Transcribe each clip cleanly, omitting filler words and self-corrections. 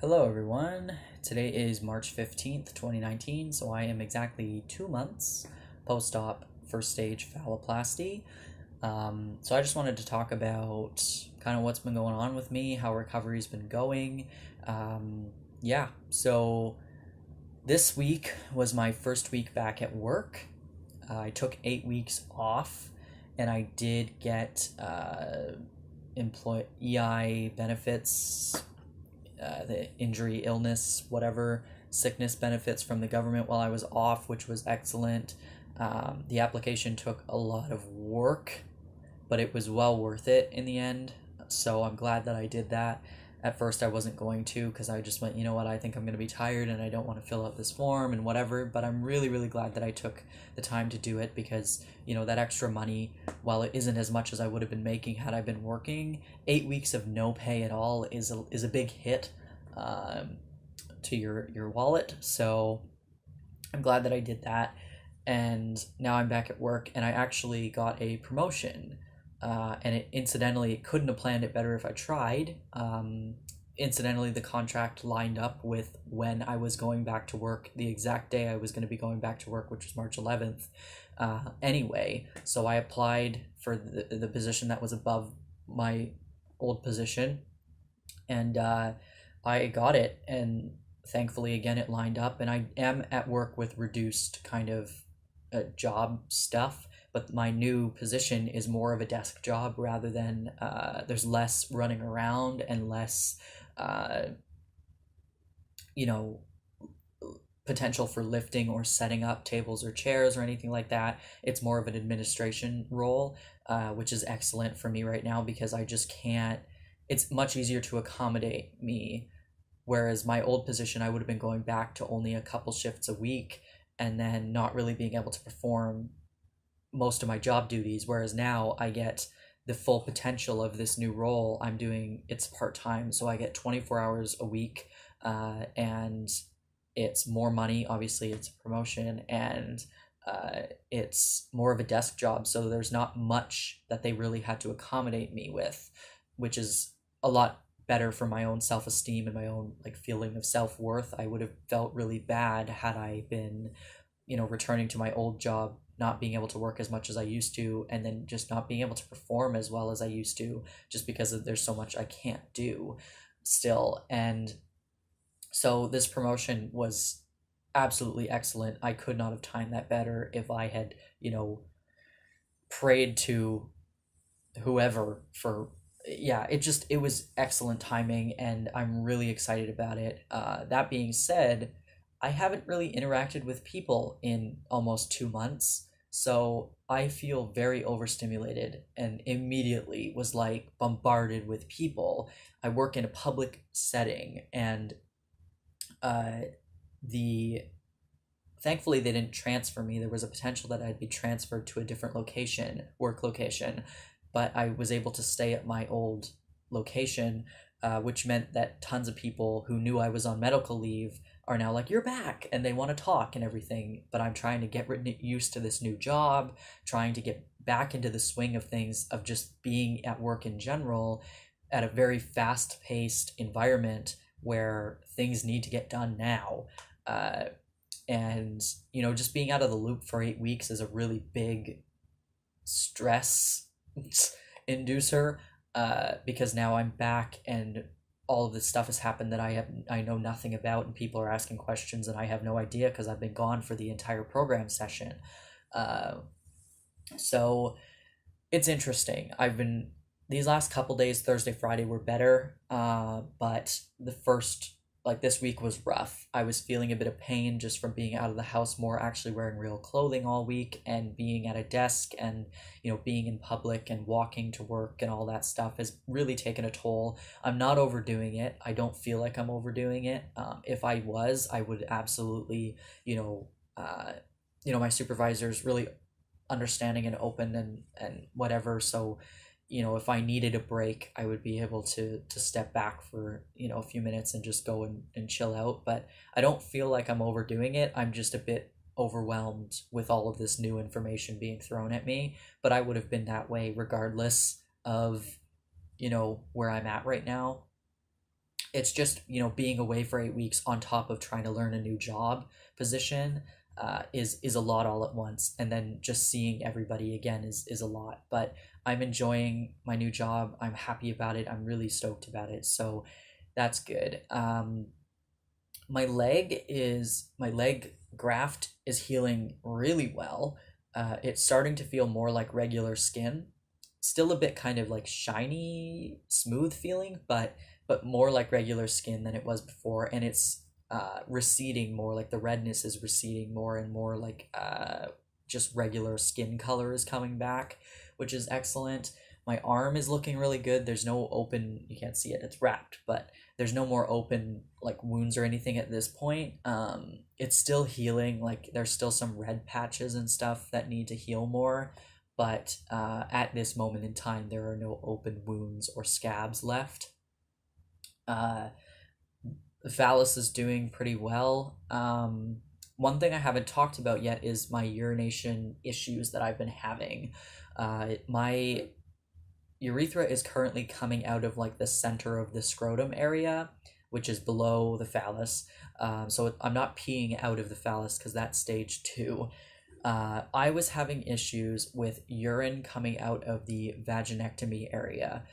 Hello, everyone. Today is March 15th, 2019, so I am exactly 2 months post op first stage phalloplasty. So I just wanted to talk about kind of what's been going on with me, how recovery's been going. So this week was my first week back at work. I took 8 weeks off and I did get employee EI benefits, the injury, illness, whatever, sickness benefits from the government while I was off, which was excellent. The application took a lot of work, but it was well worth it in the end. So I'm glad that I did that. At first, I wasn't going to because I just went, you know what, I think I'm going to be tired and I don't want to fill out this form and whatever. But I'm really, really glad that I took the time to do it because, that extra money, while it isn't as much as I would have been making had I been working, 8 weeks of no pay at all is a big hit to your wallet. So I'm glad that I did that. And now I'm back at work and I actually got a promotion. And it couldn't have planned it better if I tried. Incidentally, the contract lined up with when I was going back to work, the exact day I was going to be going back to work, which was March 11th. Anyway, so I applied for the position that was above my old position, and I got it. And thankfully, again, it lined up, and I am at work with reduced kind of job stuff, but my new position is more of a desk job rather than there's less running around and less you know potential for lifting or setting up tables or chairs or anything like that. It's more of an administration role, which is excellent for me right now because I just can't. It's much easier to accommodate me, whereas my old position I would have been going back to only a couple shifts a week and then not really being able to perform most of my job duties, whereas now I get the full potential of this new role. I'm doing it's part-time, so I get 24 hours a week, and it's more money. Obviously, it's a promotion, and it's more of a desk job, so there's not much that they really had to accommodate me with, which is a lot better for my own self-esteem and my own feeling of self-worth. I would have felt really bad had I been returning to my old job, not being able to work as much as I used to, and then just not being able to perform as well as I used to, just because there's so much I can't do still. And so this promotion was absolutely excellent. I could not have timed that better if I had, prayed to whoever for. Yeah, it was excellent timing, and I'm really excited about it. That being said, I haven't really interacted with people in almost 2 months, so I feel very overstimulated and immediately was bombarded with people. I work in a public setting, and uh, the thankfully they didn't transfer me. There was a potential that I'd be transferred to a different work location, but I was able to stay at my old location, which meant that tons of people who knew I was on medical leave are now like, you're back, and they want to talk and everything. But I'm trying to get used to this new job, trying to get back into the swing of things, of just being at work in general at a very fast-paced environment where things need to get done now. And just being out of the loop for 8 weeks is a really big stress inducer, because now I'm back and all of this stuff has happened that I know nothing about, and people are asking questions and I have no idea because I've been gone for the entire program session. So it's interesting. These last couple days, Thursday, Friday, were better, but the first, this week was rough. I was feeling a bit of pain just from being out of the house more, actually wearing real clothing all week and being at a desk and, being in public and walking to work and all that stuff has really taken a toll. I'm not overdoing it. I don't feel like I'm overdoing it. If I was, I would absolutely, my supervisor's really understanding and open and whatever. So, if I needed a break, I would be able to step back for, a few minutes and just go and chill out. But I don't feel like I'm overdoing it. I'm just a bit overwhelmed with all of this new information being thrown at me. But I would have been that way regardless of, where I'm at right now. It's just, being away for 8 weeks on top of trying to learn a new job position, is a lot all at once, and then just seeing everybody again is a lot. But I'm enjoying my new job. I'm happy about it. I'm really stoked about it. So that's good. My leg graft is healing really well. It's starting to feel more like regular skin. Still a bit kind of like shiny, smooth feeling, but more like regular skin than it was before, and it's receding more. Like the redness is receding more and more. Like just regular skin color is coming back, which is excellent. My arm is looking really good. There's no open, you can't see it, it's wrapped, but there's no more open like wounds or anything at this point. It's still healing. Like there's still some red patches and stuff that need to heal more, but at this moment in time, there are no open wounds or scabs left. Uh, the phallus is doing pretty well. One thing I haven't talked about yet is my urination issues that I've been having. My urethra is currently coming out of like the center of the scrotum area, which is below the phallus. So I'm not peeing out of the phallus because that's stage 2. I was having issues with urine coming out of the vaginectomy area.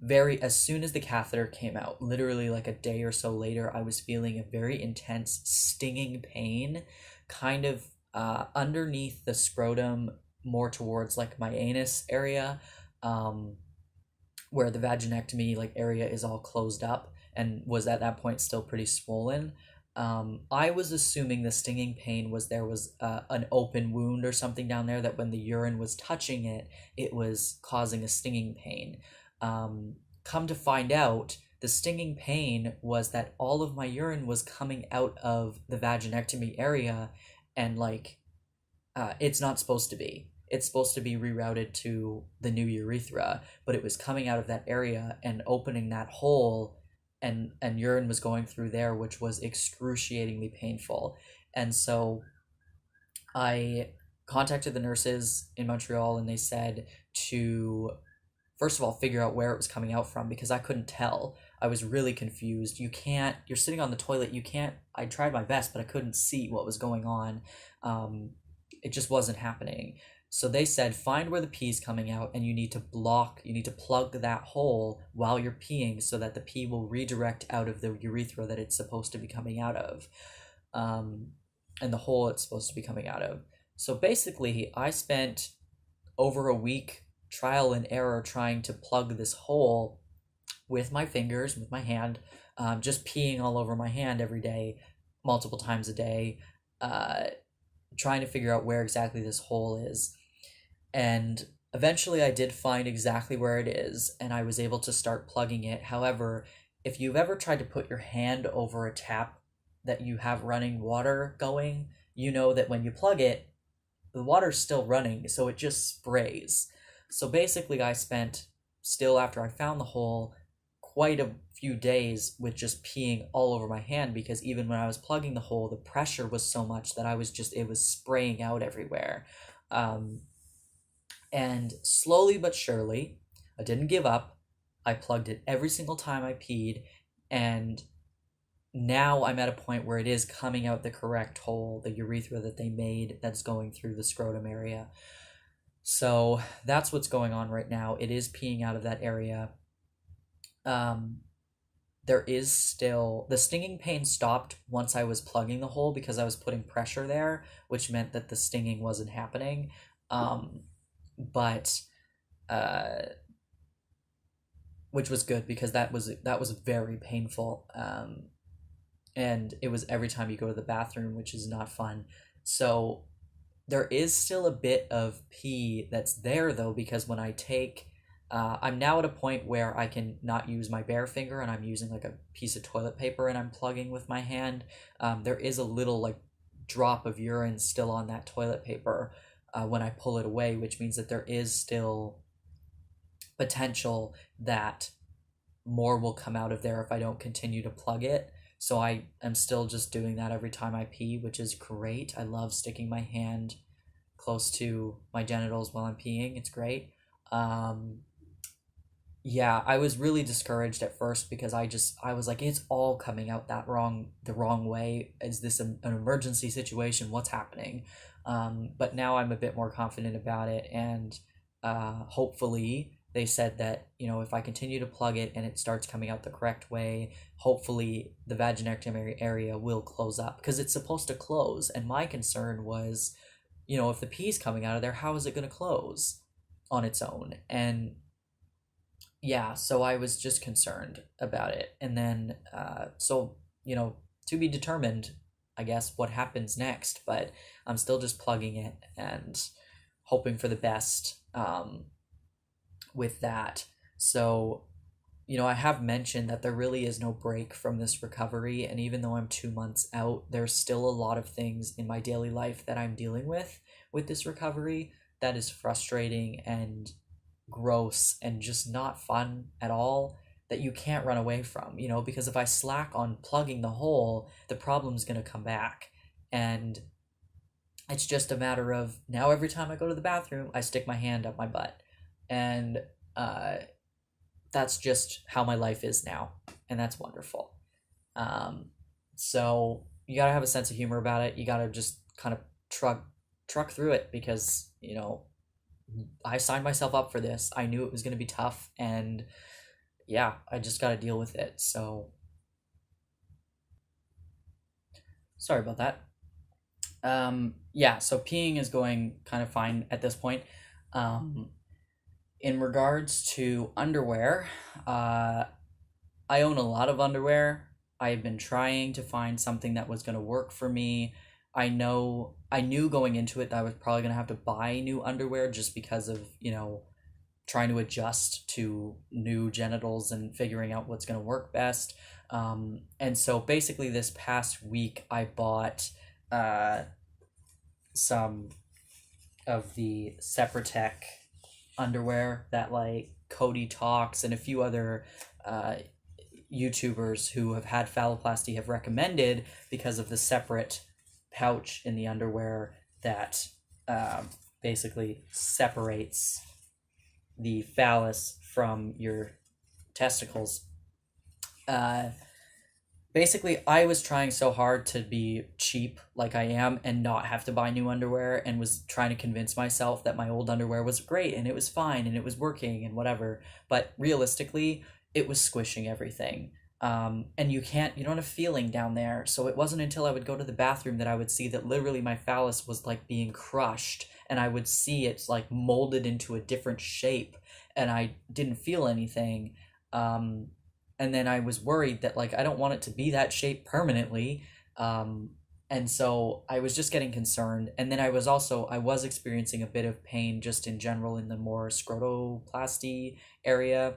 As soon as the catheter came out, literally like a day or so later, I was feeling a very intense stinging pain, kind of underneath the scrotum, more towards like my anus area, where the vaginectomy like area is all closed up and was at that point still pretty swollen. I was assuming the stinging pain was there was an open wound or something down there, that when the urine was touching it, it was causing a stinging pain. Come to find out, the stinging pain was that all of my urine was coming out of the vaginectomy area, and like it's not supposed to be. It's supposed to be rerouted to the new urethra, but it was coming out of that area and opening that hole, and urine was going through there, which was excruciatingly painful. And so I contacted the nurses in Montreal, and they said to, first of all, figure out where it was coming out from, because I couldn't tell. I was really confused. You're sitting on the toilet, I tried my best, but I couldn't see what was going on. It just wasn't happening. So they said, find where the pee is coming out, and you need to plug that hole while you're peeing, so that the pee will redirect out of the urethra that it's supposed to be coming out of, and the hole it's supposed to be coming out of. So basically, I spent over a week trial and error trying to plug this hole with my fingers, with my hand, just peeing all over my hand every day, multiple times a day, trying to figure out where exactly this hole is. And eventually I did find exactly where it is, and I was able to start plugging it. However, if you've ever tried to put your hand over a tap that you have running water going, you know that when you plug it, the water's still running, so it just sprays. So basically I spent, still after I found the hole, quite a few days with just peeing all over my hand, because even when I was plugging the hole, the pressure was so much that it was spraying out everywhere. And slowly but surely, I didn't give up. I plugged it every single time I peed, and now I'm at a point where it is coming out the correct hole, the urethra that they made that's going through the scrotum area. So that's what's going on right now. It is peeing out of that area. There is still, the stinging pain stopped once I was plugging the hole, because I was putting pressure there, which meant that the stinging wasn't happening. But which was good, because that was very painful. And it was every time you go to the bathroom, which is not fun. So there is still a bit of pee that's there, though, because when I take, I'm now at a point where I can not use my bare finger, and I'm using like a piece of toilet paper, and I'm plugging with my hand. There is a little like drop of urine still on that toilet paper when I pull it away, which means that there is still potential that more will come out of there if I don't continue to plug it. So I am still just doing that every time I pee, which is great. I love sticking my hand close to my genitals while I'm peeing. It's great. Yeah, I was really discouraged at first because I was like, it's all coming out the wrong way. Is this an emergency situation? What's happening? But now I'm a bit more confident about it, and hopefully they said that, if I continue to plug it and it starts coming out the correct way, hopefully the vaginectomy area will close up because it's supposed to close. And my concern was, if the pee's coming out of there, how is it going to close on its own? And yeah, so I was just concerned about it. And then, to be determined, I guess, what happens next. But I'm still just plugging it and hoping for the best with that. So, I have mentioned that there really is no break from this recovery. And even though I'm 2 months out, there's still a lot of things in my daily life that I'm dealing with this recovery that is frustrating and gross and just not fun at all, that you can't run away from, because if I slack on plugging the hole, the problem's going to come back. And it's just a matter of now every time I go to the bathroom, I stick my hand up my butt. And uh, that's just how my life is now. And that's wonderful. Um, so you got to have a sense of humor about it. You got to just kind of truck through it because, I signed myself up for this. I knew it was going to be tough, and yeah, I just got to deal with it. So sorry about that. Yeah, so peeing is going kind of fine at this point. In regards to underwear, I own a lot of underwear. I've been trying to find something that was going to work for me. I knew going into it that I was probably going to have to buy new underwear just because of, trying to adjust to new genitals and figuring out what's going to work best. And so basically this past week I bought some of the Separatech underwear that like Cody Talks and a few other YouTubers who have had phalloplasty have recommended because of the separate pouch in the underwear that basically separates the phallus from your testicles. Basically, I was trying so hard to be cheap like I am and not have to buy new underwear, and was trying to convince myself that my old underwear was great and it was fine and it was working and whatever. But realistically, it was squishing everything. And you don't have feeling down there. So it wasn't until I would go to the bathroom that I would see that literally my phallus was like being crushed, and I would see it's like molded into a different shape, and I didn't feel anything. And then I was worried that like I don't want it to be that shape permanently. And so I was just getting concerned. And then I was experiencing a bit of pain just in general in the more scrotoplasty area,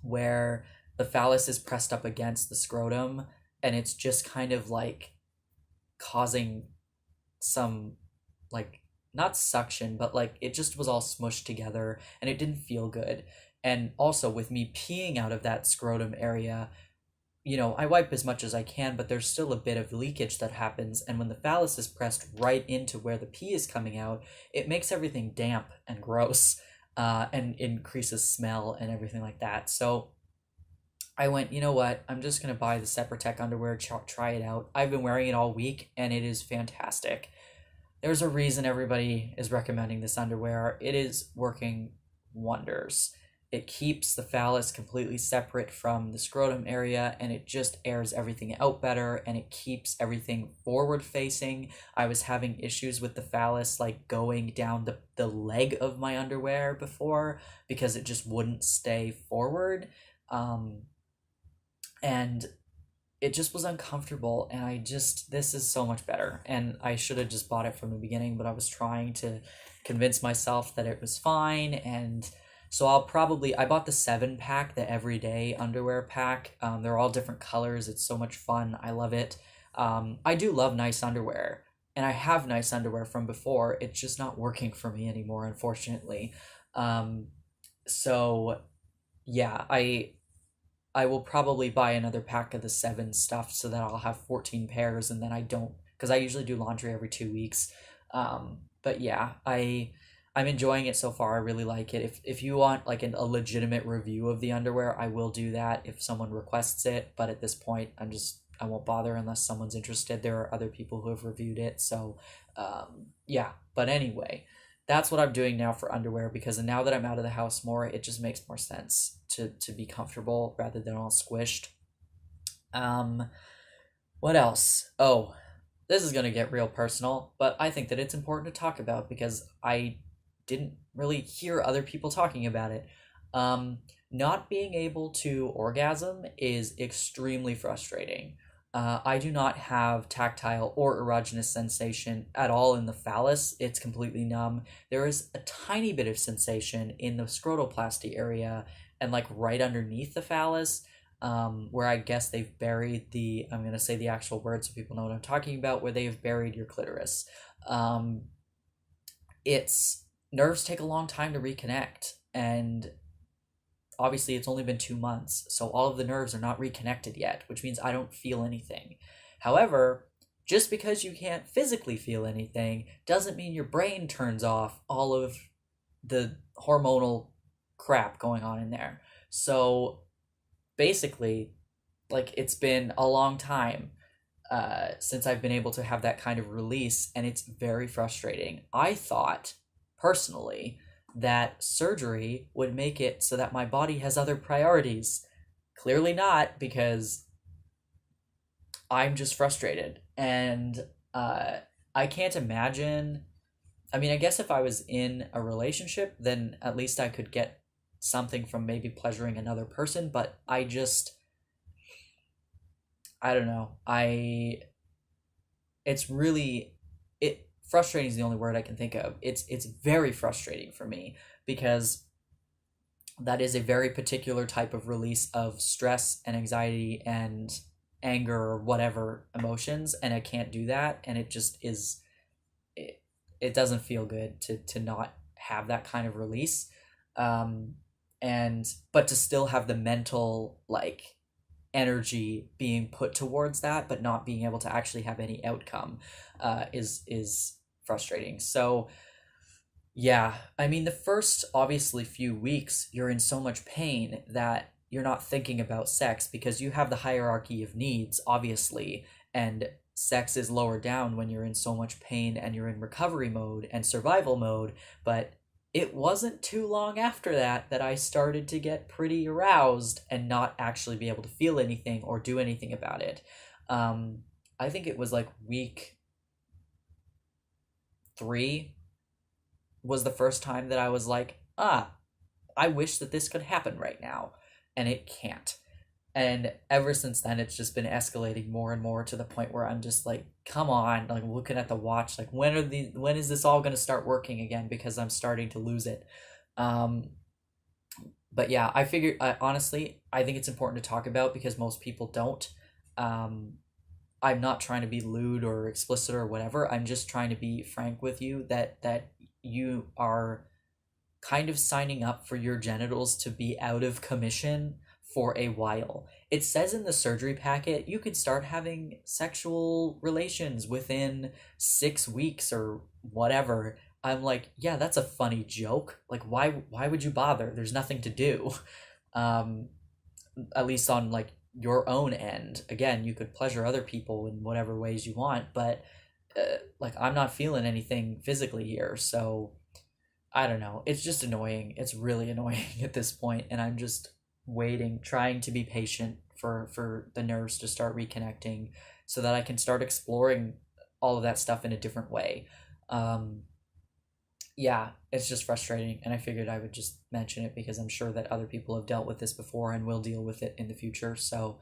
where the phallus is pressed up against the scrotum, and it's just kind of like causing some, like, not suction, but like it just was all smushed together and it didn't feel good. And also with me peeing out of that scrotum area, I wipe as much as I can, but there's still a bit of leakage that happens. And when the phallus is pressed right into where the pee is coming out, it makes everything damp and gross, and increases smell and everything like that. So I went, you know what? I'm just going to buy the Separatech underwear, try it out. I've been wearing it all week, and it is fantastic. There's a reason everybody is recommending this underwear. It is working wonders. It keeps the phallus completely separate from the scrotum area, and it just airs everything out better, and it keeps everything forward facing. I was having issues with the phallus like going down the leg of my underwear before because it just wouldn't stay forward. And it just was uncomfortable, and this is so much better, and I should have just bought it from the beginning, but I was trying to convince myself that it was fine. And so I bought the 7-pack, the everyday underwear pack. They're all different colors. It's so much fun. I love it. I do love nice underwear, and I have nice underwear from before. It's just not working for me anymore, unfortunately. So yeah, I will probably buy another pack of the 7 stuff so that I'll have 14 pairs, and then I don't, because I usually do laundry every 2 weeks. But yeah, I I'm enjoying it so far. I really like it. If you want like a legitimate review of the underwear, I will do that if someone requests it. But at this point, I won't bother unless someone's interested. There are other people who have reviewed it. So, yeah. But anyway, that's what I'm doing now for underwear, because now that I'm out of the house more, it just makes more sense to be comfortable rather than all squished. Um, what else? Oh, this is going to get real personal, but I think that it's important to talk about because I didn't really hear other people talking about it. Um, Not being able to orgasm is extremely frustrating. I do not have tactile or erogenous sensation at all in the phallus. It's completely numb. There is a tiny bit of sensation in the scrotoplasty area and like right underneath the phallus, where I guess they've buried I'm going to say the actual word so people know what I'm talking about, where they've buried your clitoris. Um, it's nerves take a long time to reconnect, and obviously it's only been 2 months, so all of the nerves are not reconnected yet, which means I don't feel anything. However, just because you can't physically feel anything doesn't mean your brain turns off all of the hormonal crap going on in there. So basically, like, it's been a long time since I've been able to have that kind of release, and it's very frustrating. I thought, personally, that surgery would make it so that my body has other priorities. Clearly not, because I'm just frustrated. And I can't imagine. I mean, I guess if I was in a relationship, then at least I could get something from maybe pleasuring another person, but I don't know. It's really it frustrating is the only word I can think of. It's very frustrating for me because that is a very particular type of release of stress and anxiety and anger or whatever emotions, and I can't do that, and it just is it, it doesn't feel good to not have that kind of release. Um and but to still have the mental like energy being put towards that, but not being able to actually have any outcome, is frustrating. So yeah, I mean, the first obviously few weeks you're in so much pain that you're not thinking about sex because you have the hierarchy of needs, obviously, and sex is lower down when you're in so much pain and you're in recovery mode and survival mode. But it wasn't too long after that I started to get pretty aroused and not actually be able to feel anything or do anything about it. Um, I think it was like week 3 was the first time that I was like, I wish that this could happen right now, and it can't. And ever since then, it's just been escalating more and more to the point where I'm just like, come on, like looking at the watch, like when is this all going to start working again? Because I'm starting to lose it. Um, but yeah, I figured, honestly, I think it's important to talk about because most people don't. Um, I'm not trying to be lewd or explicit or whatever. I'm just trying to be frank with you that you are kind of signing up for your genitals to be out of commission for a while. It says in the surgery packet you could start having sexual relations within 6 weeks or whatever. I'm like, yeah, that's a funny joke. Like, why would you bother? There's nothing to do. Um, at least on like your own end. Again, you could pleasure other people in whatever ways you want, but like I'm not feeling anything physically here, so I don't know. It's just annoying. It's really annoying at this point, and I'm just waiting, trying to be patient for the nerves to start reconnecting, so that I can start exploring all of that stuff in a different way. Um, yeah, it's just frustrating, and I figured I would just mention it because I'm sure that other people have dealt with this before and will deal with it in the future. So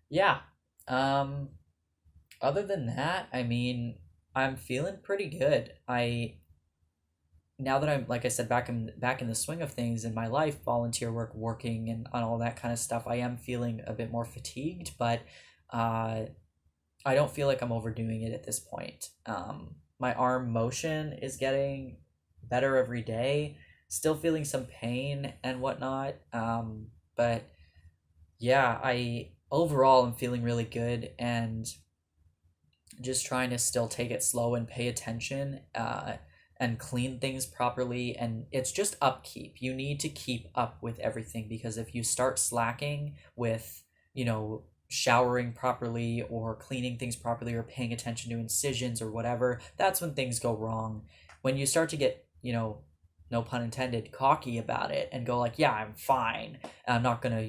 yeah. Um, Other than that, I mean, I'm feeling pretty good. I Now that I'm, like I said, back in the swing of things in my life, volunteer work, working, and on all that kind of stuff, I am feeling a bit more fatigued, but uh, I don't feel like I'm overdoing it at this point. My arm motion is getting better every day. Still feeling some pain and whatnot, but yeah, I overall am feeling really good and just trying to still take it slow and pay attention. and clean things properly, and it's just upkeep. You need to keep up with everything, because if you start slacking with, showering properly or cleaning things properly or paying attention to incisions or whatever, that's when things go wrong. When you start to get, no pun intended, cocky about it and go like, yeah, I'm fine, I'm not gonna,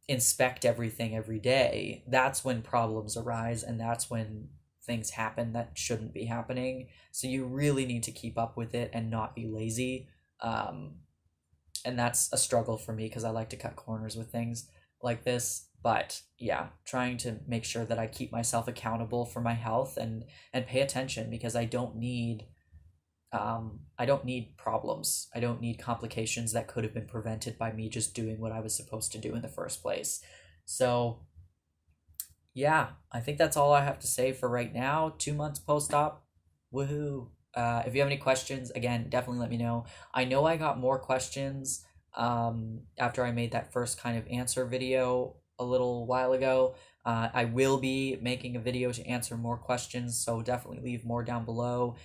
inspect everything every day, that's when problems arise, and that's when things happen that shouldn't be happening. So you really need to keep up with it and not be lazy. Um, and that's a struggle for me because I like to cut corners with things like this. But yeah, trying to make sure that I keep myself accountable for my health and pay attention, because I don't need problems. I don't need complications that could have been prevented by me just doing what I was supposed to do in the first place. So, yeah, I think that's all I have to say for right now. 2 months post-op. Woohoo. If you have any questions, again, definitely let me know. I know I got more questions after I made that first kind of answer video a little while ago. I will be making a video to answer more questions, so definitely leave more down below.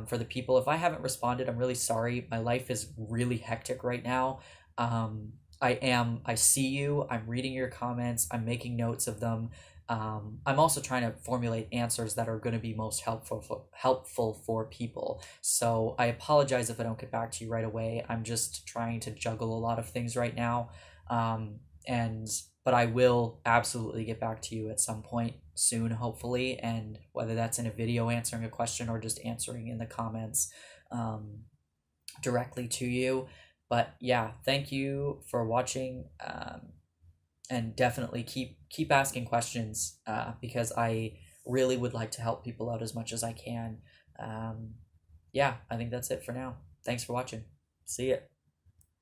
For the people, if I haven't responded, I'm really sorry. My life is really hectic right now. I see you, I'm reading your comments, I'm making notes of them. I'm also trying to formulate answers that are going to be most helpful for people. So I apologize if I don't get back to you right away. I'm just trying to juggle a lot of things right now. And but I will absolutely get back to you at some point soon, hopefully, and whether that's in a video answering a question or just answering in the comments directly to you. But yeah, thank you for watching, and definitely keep asking questions, because I really would like to help people out as much as I can. Yeah, I think that's it for now. Thanks for watching. See ya.